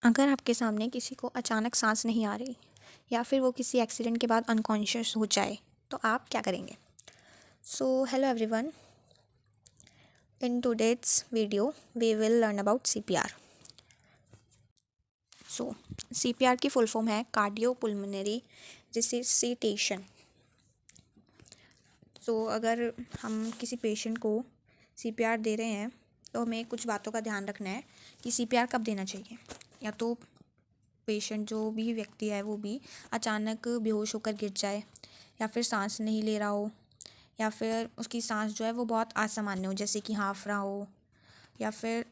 अगर आपके सामने किसी को अचानक सांस नहीं आ रही या फिर वो किसी एक्सीडेंट के बाद अनकॉन्शियस हो जाए तो आप क्या करेंगे? So hello everyone, in today's video we will learn about CPR. So CPR की फुल फॉर्म है कार्डियोपुल्मोनरी रिससिटेशन। सो अगर हम किसी पेशेंट को सीपीआर दे रहे हैं तो हमें कुछ बातों का ध्यान रखना है कि सीपीआर कब देना चाहिए। या तो पेशेंट जो भी व्यक्ति है वो भी अचानक बेहोश होकर गिर जाए, या फिर सांस नहीं ले रहा हो, या फिर उसकी सांस जो है वो बहुत असामान्य हो, जैसे कि हाँफ रहा हो, या फिर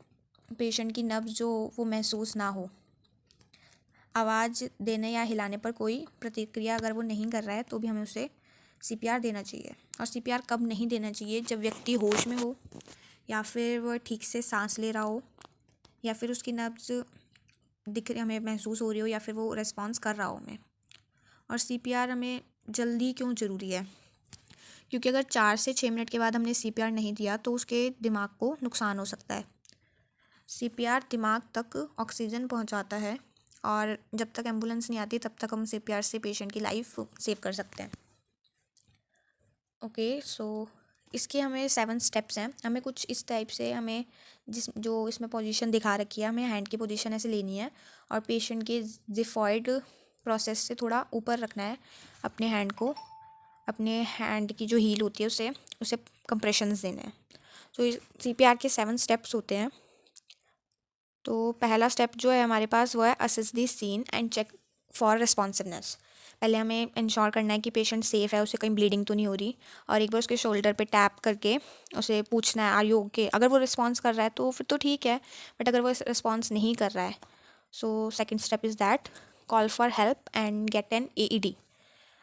पेशेंट की नब्ज जो वो महसूस ना हो। आवाज़ देने या हिलाने पर कोई प्रतिक्रिया अगर वो नहीं कर रहा है तो भी हमें उसे सीपीआर देना चाहिए। और सीपीआर कब नहीं देना चाहिए? जब व्यक्ति होश में हो, या फिर वह ठीक से सांस ले रहा हो, या फिर उसकी नब्ज दिख रही हमें महसूस हो रही हो, या फिर वो रिस्पॉन्स कर रहा हो हमें। और सीपीआर हमें जल्दी क्यों ज़रूरी है? क्योंकि अगर 4 से 6 मिनट के बाद हमने सीपीआर नहीं दिया तो उसके दिमाग को नुकसान हो सकता है। सीपीआर दिमाग तक ऑक्सीजन पहुंचाता है, और जब तक एम्बुलेंस नहीं आती तब तक हम सीपीआर से पेशेंट की लाइफ सेव कर सकते हैं। ओके, सो इसके हमें 7 स्टेप्स हैं। हमें कुछ इस टाइप से हमें जो इसमें पोजीशन दिखा रखी है, हमें हैंड की पोजीशन ऐसे लेनी है और पेशेंट के जिफॉइड प्रोसेस से थोड़ा ऊपर रखना है अपने हैंड को। अपने हैंड की जो हील होती है उसे उसे कंप्रेशंस देने हैं। तो सीपीआर के 7 स्टेप्स होते हैं। तो पहला स्टेप जो है हमारे पास वो है assess the scene and check for responsiveness. पहले हमें इंश्योर करना है कि पेशेंट सेफ़ है, उसे कहीं ब्लीडिंग तो नहीं हो रही, और एक बार उसके शोल्डर पे टैप करके उसे पूछना है आर यू ओके। अगर वो रिस्पॉन्स कर रहा है तो फिर तो ठीक है, बट अगर वो रिस्पॉन्स नहीं कर रहा है, so second step is that call for help and get an AED।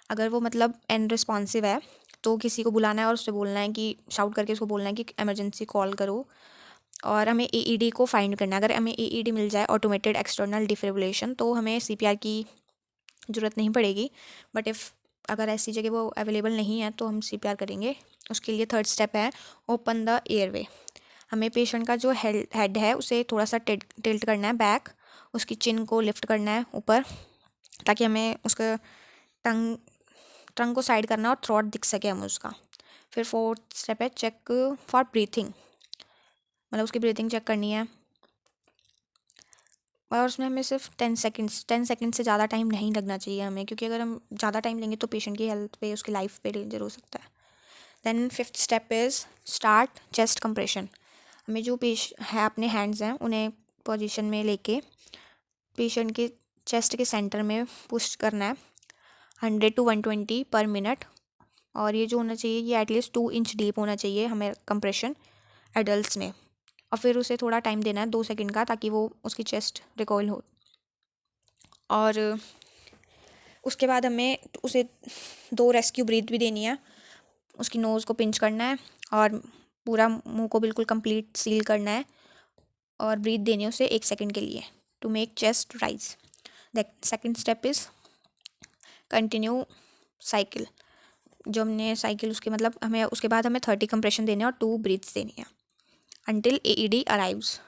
अगर वो मतलब अनरिस्पॉन्सिव है तो किसी को बुलाना है और उससे बोलना है कि शाउट करके उसको बोलना है कि इमरजेंसी कॉल करो, और हमें AED को फाइंड करना है। अगर हमें AED मिल जाए, ऑटोमेटेड एक्सटर्नल डिफिब्रिलेशन, तो हमें सीपीआर की ज़रूरत नहीं पड़ेगी। बट अगर ऐसी जगह वो अवेलेबल नहीं है तो हम सीपीआर करेंगे। उसके लिए थर्ड स्टेप है ओपन द एयरवे। हमें पेशेंट का जो हेड है उसे थोड़ा सा टिल्ट करना है बैक, उसकी चिन को लिफ्ट करना है ऊपर, ताकि हमें उसका टंग को साइड करना और थ्रोट दिख सके हमें उसका। फिर फोर्थ स्टेप है चेक फॉर ब्रीथिंग, मतलब उसकी ब्रीथिंग चेक करनी है। और उसमें हमें सिर्फ 10 सेकेंड से ज़्यादा टाइम नहीं लगना चाहिए हमें, क्योंकि अगर हम ज़्यादा टाइम लेंगे तो पेशेंट की हेल्थ पे, उसकी लाइफ पे डेंजर हो सकता है। Then fifth step is start chest compression. हमें जो अपने हैंड्स हैं उन्हें पोजीशन में लेके पेशेंट के चेस्ट के सेंटर में पुश करना है 100 to 120 पर मिनट। और ये जो होना चाहिए ये एटलीस्ट 2 इंच डीप होना चाहिए हमें कंप्रेशन एडल्ट्स में। और फिर उसे थोड़ा टाइम देना है 2 सेकंड का, ताकि वो उसकी चेस्ट रिकॉइल हो। और उसके बाद हमें उसे 2 रेस्क्यू ब्रीथ भी देनी है। उसकी नोज़ को पिंच करना है और पूरा मुंह को बिल्कुल कंप्लीट सील करना है, और ब्रीथ देनी है उसे 1 सेकंड के लिए to make chest rise. The second step is continue cycle. जो हमने साइकिल उसके मतलब हमें उसके बाद हमें 30 कंप्रेशन देने हैं और 2 ब्रीथ्स देनी है अंटिल AED अराइव्स,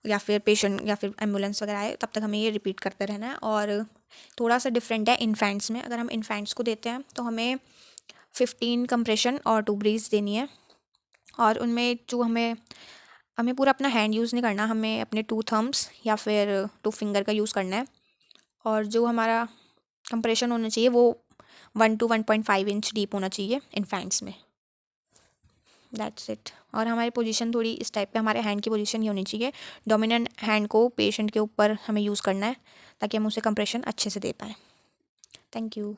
या फिर पेशेंट या फिर एम्बुलेंस वगैरह आए तब तक हमें ये रिपीट करते रहना है। और थोड़ा सा डिफरेंट है इन्फेंट्स में। अगर हम इन्फेंट्स को देते हैं तो हमें 15 कंप्रेशन और 2 ब्रीथ्स देनी है। और उनमें जो हमें पूरा अपना हैंड यूज़ नहीं करना, हमें अपने 2 थम्स या फिर 2 फिंगर का यूज़ करना है। और जो हमारा कंप्रेशन होना चाहिए वो 1 to 1.5 इंच डीप होना चाहिए इन्फेंट्स में। That's it. और हमारी पोजीशन थोड़ी इस टाइप पे, हमारे हैंड की पोजीशन ये होनी चाहिए, डोमिनेंट हैंड को पेशेंट के ऊपर हमें यूज़ करना है ताकि हम उसे कंप्रेशन अच्छे से दे पाएँ। Thank you.